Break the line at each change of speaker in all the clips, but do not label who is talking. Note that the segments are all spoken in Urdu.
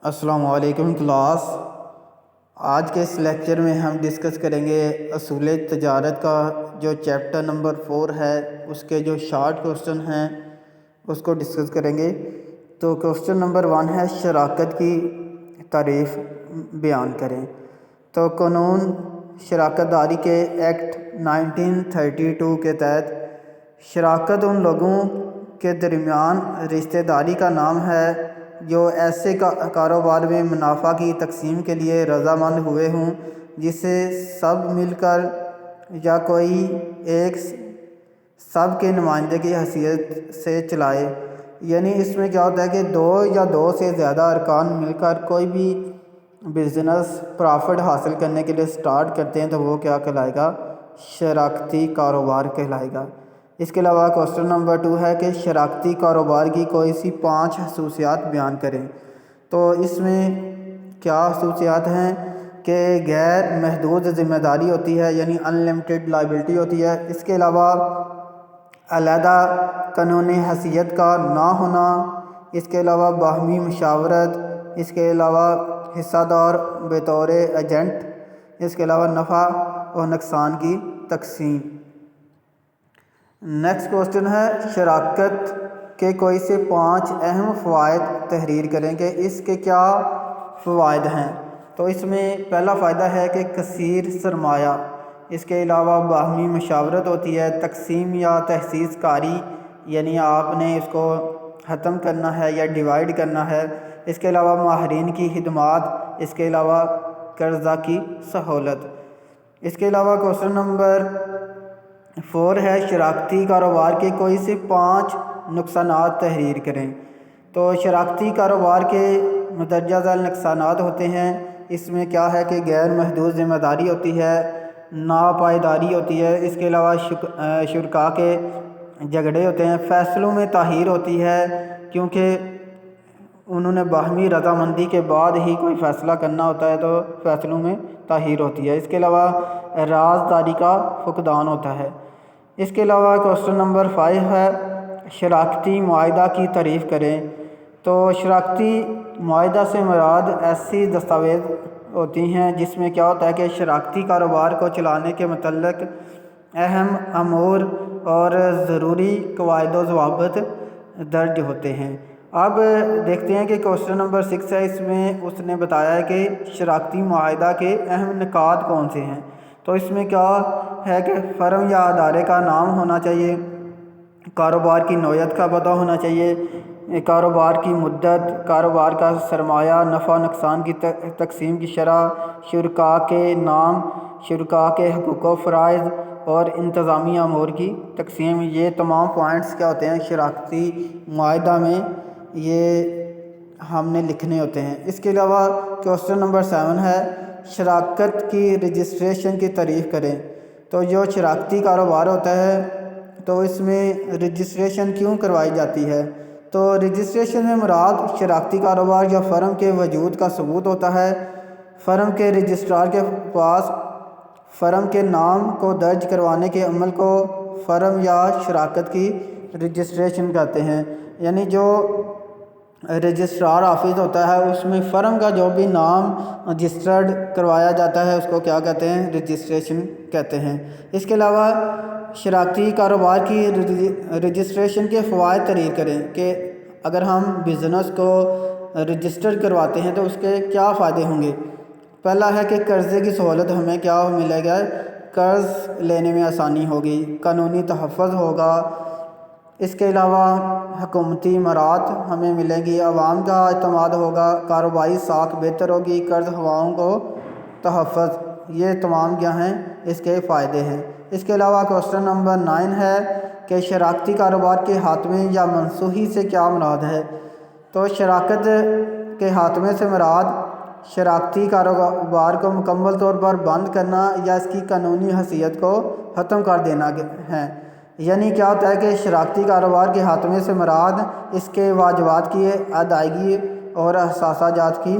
السلام علیکم کلاس۔ آج کے اس لیکچر میں ہم ڈسکس کریں گے اصول تجارت کا جو چیپٹر نمبر 4 ہے، اس کے جو شارٹ کوسچن ہیں اس کو ڈسکس کریں گے۔ تو کوسچن نمبر 1 ہے شراکت کی تعریف بیان کریں۔ تو قانون شراکت داری کے ایکٹ 1932 کے تحت شراکت ان لوگوں کے درمیان رشتہ داری کا نام ہے جو ایسے کاروبار میں منافع کی تقسیم کے لیے رضامند ہوئے ہوں جسے سب مل کر یا کوئی ایک سب کے نمائندے کی حیثیت سے چلائے۔ یعنی اس میں کیا ہوتا ہے کہ دو یا دو سے زیادہ ارکان مل کر کوئی بھی بزنس پرافٹ حاصل کرنے کے لیے سٹارٹ کرتے ہیں تو وہ کیا کہلائے گا؟ شراکتی کاروبار کہلائے گا۔ اس کے علاوہ کوسچن نمبر 2 ہے کہ شراکتی کاروبار کی کوئی سی 5 خصوصیات بیان کریں۔ تو اس میں کیا خصوصیات ہیں کہ غیر محدود ذمہ داری ہوتی ہے، یعنی ان لمیٹڈ لائبلٹی ہوتی ہے۔ اس کے علاوہ علیحدہ قانونی حیثیت کا نہ ہونا، اس کے علاوہ باہمی مشاورت، اس کے علاوہ حصہ دار بطور ایجنٹ، اس کے علاوہ نفع اور نقصان کی تقسیم۔ نیکسٹ کوسچن ہے شراکت کے کوئی سے 5 اہم فوائد تحریر کریں کہ اس کے کیا فوائد ہیں۔ تو اس میں پہلا فائدہ ہے کہ کثیر سرمایہ، اس کے علاوہ باہمی مشاورت ہوتی ہے، تقسیم یا تخصیص کاری، یعنی آپ نے اس کو ختم کرنا ہے یا ڈیوائڈ کرنا ہے، اس کے علاوہ ماہرین کی خدمات، اس کے علاوہ قرضہ کی سہولت۔ اس کے علاوہ کوسچن نمبر 4 ہے شراکتی کاروبار کے کوئی سے 5 نقصانات تحریر کریں۔ تو شراکتی کاروبار کے مندرجہ ذیل نقصانات ہوتے ہیں، اس میں کیا ہے کہ غیر محدود ذمہ داری ہوتی ہے، ناپائیداری ہوتی ہے، اس کے علاوہ شرکاء کے جھگڑے ہوتے ہیں، فیصلوں میں تاخیر ہوتی ہے کیونکہ انہوں نے باہمی رضامندی کے بعد ہی کوئی فیصلہ کرنا ہوتا ہے تو فیصلوں میں تاخیر ہوتی ہے۔ اس کے علاوہ رازداری کا فقدان ہوتا ہے۔ اس کے علاوہ کوسچن نمبر 5 ہے شراکتی معاہدہ کی تعریف کریں۔ تو شراکتی معاہدہ سے مراد ایسی دستاویز ہوتی ہیں جس میں کیا ہوتا ہے کہ شراکتی کاروبار کو چلانے کے متعلق اہم امور اور ضروری قواعد و ضوابط درج ہوتے ہیں۔ اب دیکھتے ہیں کہ کوسچن نمبر 6 ہے، اس میں اس نے بتایا ہے کہ شراکتی معاہدہ کے اہم نکات کون سے ہیں۔ تو اس میں کیا ہے کہ فرم یا ادارے کا نام ہونا چاہیے، کاروبار کی نوعیت کا پتہ ہونا چاہیے، کاروبار کی مدت، کاروبار کا سرمایہ، نفع نقصان کی تقسیم کی شرح، شرکاء کے نام، شرکاء کے حقوق و فرائض اور انتظامی امور کی تقسیم۔ یہ تمام پوائنٹس کیا ہوتے ہیں شراکتی معاہدہ میں، یہ ہم نے لکھنے ہوتے ہیں۔ اس کے علاوہ کوسچن نمبر 7 ہے شراکت کی رجسٹریشن کی تعریف کریں۔ تو جو شراکتی کاروبار ہوتا ہے تو اس میں رجسٹریشن کیوں کروائی جاتی ہے؟ تو رجسٹریشن میں مراد شراکتی کاروبار یا فرم کے وجود کا ثبوت ہوتا ہے۔ فرم کے رجسٹرار کے پاس فرم کے نام کو درج کروانے کے عمل کو فرم یا شراکت کی رجسٹریشن کہتے ہیں۔ یعنی جو رجسٹرار آفس ہوتا ہے اس میں فرم کا جو بھی نام رجسٹرڈ کروایا جاتا ہے اس کو کیا کہتے ہیں؟ رجسٹریشن کہتے ہیں۔ اس کے علاوہ شراکتی کاروبار کی رجسٹریشن کے فوائد تحریر کریں کہ اگر ہم بزنس کو رجسٹر کرواتے ہیں تو اس کے کیا فائدے ہوں گے۔ پہلا ہے کہ قرضے کی سہولت ہمیں کیا ملے گا؟ قرض لینے میں آسانی ہوگی، قانونی تحفظ ہوگا۔ اس کے علاوہ حکومتی امارات ہمیں ملیں گی، عوام کا اعتماد ہوگا، کاروباری ساکھ بہتر ہوگی، قرض ہواؤں کو تحفظ۔ یہ تمام کیا ہیں اس کے فائدے ہیں۔ اس کے علاوہ کوسچن نمبر 9 ہے کہ شراکتی کاروبار کے خاتمے یا منسوخی سے کیا مراد ہے۔ تو شراکت کے خاتمے سے مراد شراکتی کاروبار کو مکمل طور پر بند کرنا یا اس کی قانونی حیثیت کو ختم کر دینا ہے۔ یعنی کیا ہوتا ہے کہ شراکتی کاروبار کے خاتمے سے مراد اس کے واجبات کی ادائیگی اور احساسہ جات کی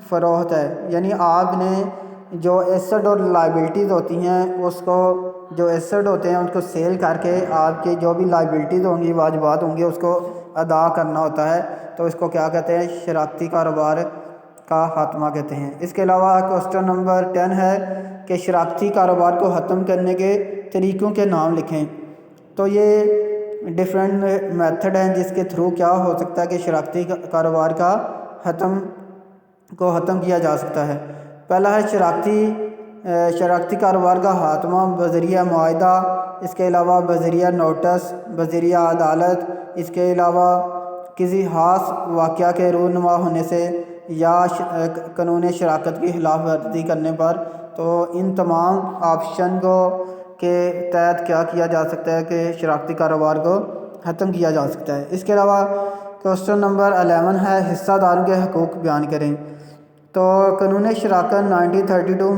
فروخت ہے۔ یعنی آپ نے جو ایسٹ اور لائبلٹیز ہوتی ہیں اس کو، جو ایسٹ ہوتے ہیں ان کو سیل کر کے آپ کے جو بھی لائبلٹیز ہوں گی، واجبات ہوں گے، اس کو ادا کرنا ہوتا ہے۔ تو اس کو کیا کہتے ہیں؟ شراکتی کاروبار کا خاتمہ کہتے ہیں۔ اس کے علاوہ کوسچن نمبر 10 ہے کہ شراکتی کاروبار کو ختم کرنے کے طریقوں کے نام لکھیں۔ تو یہ ڈفرینٹ میتھڈ ہیں جس کے تھرو کیا ہو سکتا ہے کہ شراکتی کاروبار کا ختم کیا جا سکتا ہے۔ پہلا ہے شراکتی کاروبار کا خاتمہ بذریعہ معاہدہ، اس کے علاوہ بذریعہ نوٹس، بذریعہ عدالت، اس کے علاوہ کسی خاص واقعہ کے رونما ہونے سے یا قانون شراکت کی خلاف ورزی کرنے پر۔ تو ان تمام آپشن کے تحت کیا کیا جا سکتا ہے کہ شراکتی کاروبار کو ختم کیا جا سکتا ہے۔ اس کے علاوہ کوسچن نمبر 11 ہے حصہ داروں کے حقوق بیان کریں۔ تو قانون شراکت 1932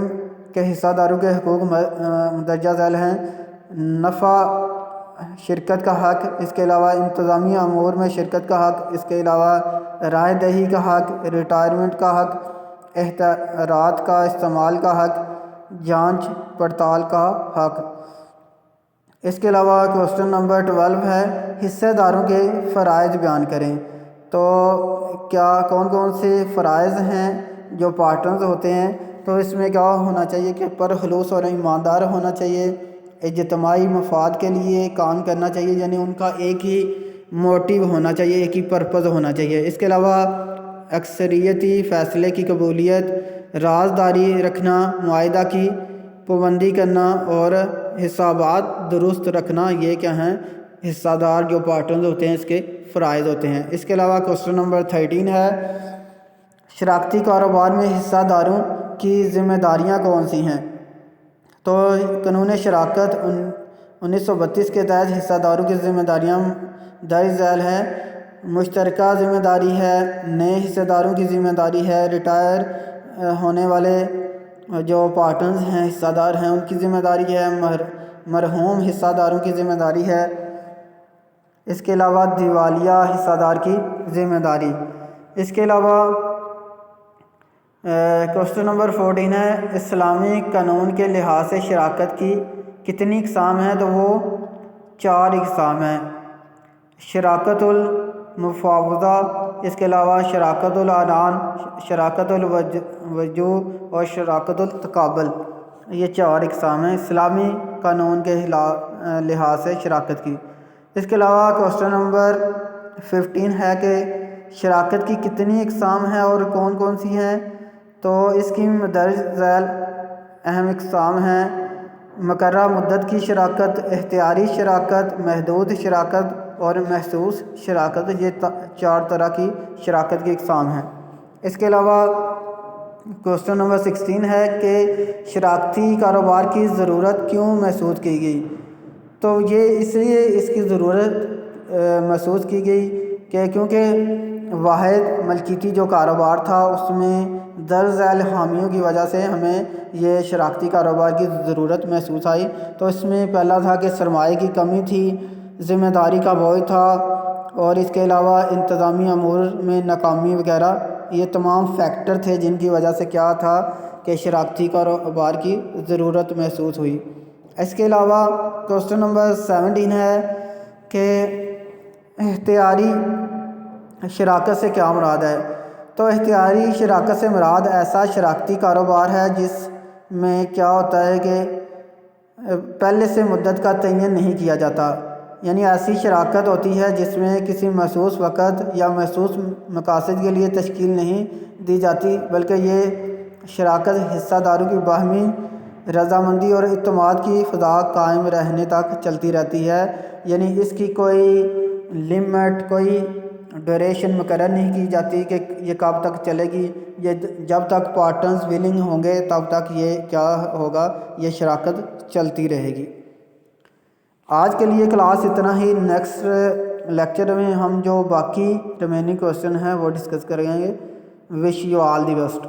کے حصہ داروں کے حقوق مندرجہ ذیل ہیں: نفع شرکت کا حق، اس کے علاوہ انتظامی امور میں شرکت کا حق، اس کے علاوہ رائے دہی کا حق، ریٹائرمنٹ کا حق، اختیارات کا استعمال کا حق، جانچ پڑتال کا حق۔ اس کے علاوہ کوسچن نمبر 12 ہے حصہ داروں کے فرائض بیان کریں۔ تو کیا کون کون سے فرائض ہیں جو پارٹنرز ہوتے ہیں؟ تو اس میں کیا ہونا چاہیے کہ پرخلوص اور ایماندار ہونا چاہیے، اجتماعی مفاد کے لیے کام کرنا چاہیے، یعنی ان کا ایک ہی موٹیو ہونا چاہیے، ایک ہی پرپز ہونا چاہیے۔ اس کے علاوہ اکثریتی فیصلے کی قبولیت، رازداری رکھنا، معاہدہ کی پابندی کرنا اور حسابات درست رکھنا، یہ کیا ہیں؟ حصہ دار جو پارٹنرز ہوتے ہیں اس کے فرائض ہوتے ہیں۔ اس کے علاوہ کوسچن نمبر 13 ہے شراکتی کاروبار میں حصہ داروں کی ذمہ داریاں کون سی ہیں؟ تو قانون شراکت 1932 کے تحت حصہ داروں کی ذمہ داریاں درج ذیل ہیں: مشترکہ ذمہ داری ہے، نئے حصہ داروں کی ذمہ داری ہے، ریٹائر ہونے والے جو پارٹنرز ہیں، حصہ دار ہیں، ان کی ذمہ داری ہے، مرحوم حصہ داروں کی ذمہ داری ہے۔ اس کے علاوہ دیوالیہ حصہ دار کی ذمہ داری۔ اس کے علاوہ کوسچن نمبر 14 ہے اسلامی قانون کے لحاظ سے شراکت کی کتنی اقسام ہیں؟ تو وہ 4 اقسام ہیں: شراکت المفاوضہ، اس کے علاوہ شراکت الاعلان، شراکت الوجوہ اور شراکت التقابل۔ یہ 4 اقسام ہیں اسلامی قانون کے لحاظ سے شراکت کی۔ اس کے علاوہ کوسچن نمبر 15 ہے کہ شراکت کی کتنی اقسام ہیں اور کون کون سی ہیں؟ تو اس کی مندرج ذیل اہم اقسام ہیں: مقررہ مدت کی شراکت، اختیاری شراکت، محدود شراکت اور محسوس شراکت۔ یہ 4 طرح کی شراکت کی اقسام ہیں۔ اس کے علاوہ کوسچن نمبر 16 ہے کہ شراکتی کاروبار کی ضرورت کیوں محسوس کی گئی؟ تو یہ اس لیے اس کی ضرورت محسوس کی گئی کہ کیونکہ واحد ملکیتی جو کاروبار تھا اس میں درج ذیل خامیوں کی وجہ سے ہمیں یہ شراکتی کاروبار کی ضرورت محسوس آئی۔ تو اس میں پہلا تھا کہ سرمایہ کی کمی تھی، ذمہ داری کا بوجھ تھا، اور اس کے علاوہ انتظامی امور میں ناکامی وغیرہ، یہ تمام فیکٹر تھے جن کی وجہ سے کیا تھا کہ شراکتی کاروبار کی ضرورت محسوس ہوئی۔ اس کے علاوہ کوسچن نمبر 17 ہے کہ اختیاری شراکت سے کیا مراد ہے؟ تو اختیاری شراکت سے مراد ایسا شراکتی کاروبار ہے جس میں کیا ہوتا ہے کہ پہلے سے مدت کا تعین نہیں کیا جاتا، یعنی ایسی شراکت ہوتی ہے جس میں کسی محسوس وقت یا محسوس مقاصد کے لیے تشکیل نہیں دی جاتی، بلکہ یہ شراکت حصہ داروں کی باہمی رضامندی اور اعتماد کی فضا قائم رہنے تک چلتی رہتی ہے، یعنی اس کی کوئی لمٹ، کوئی ڈیوریشن مقرر نہیں کی جاتی کہ یہ کب تک چلے گی، یہ جب تک پارٹنرز ولنگ ہوں گے تب تک یہ کیا ہوگا، یہ شراکت چلتی رہے گی۔ آج کے لیے کلاس اتنا ہی، نیکسٹ لیکچر میں ہم جو باقی ریمیننگ کوسچن ہیں وہ ڈسکس کریں گے۔ Wish you all the best.